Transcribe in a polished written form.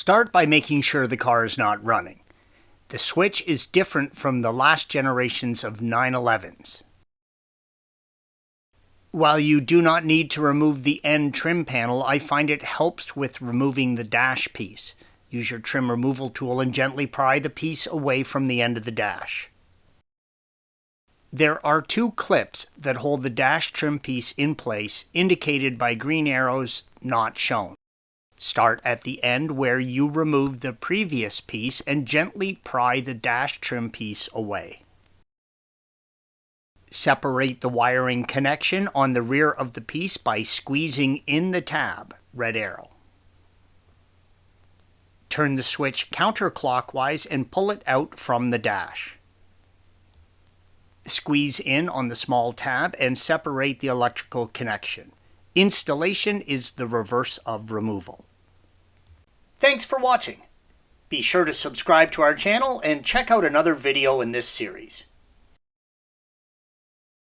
Start by making sure the car is not running. The switch is different from the last generations of 911s. While you do not need to remove the end trim panel, I find it helps with removing the dash piece. Use your trim removal tool and gently pry the piece away from the end of the dash. There are two clips that hold the dash trim piece in place, indicated by green arrows not shown. Start at the end where you removed the previous piece and gently pry the dash trim piece away. Separate the wiring connection on the rear of the piece by squeezing in the tab, red arrow. Turn the switch counterclockwise and pull it out from the dash. Squeeze in on the small tab and separate the electrical connection. Installation is the reverse of removal. Thanks for watching. Be sure to subscribe to our channel and check out another video in this series.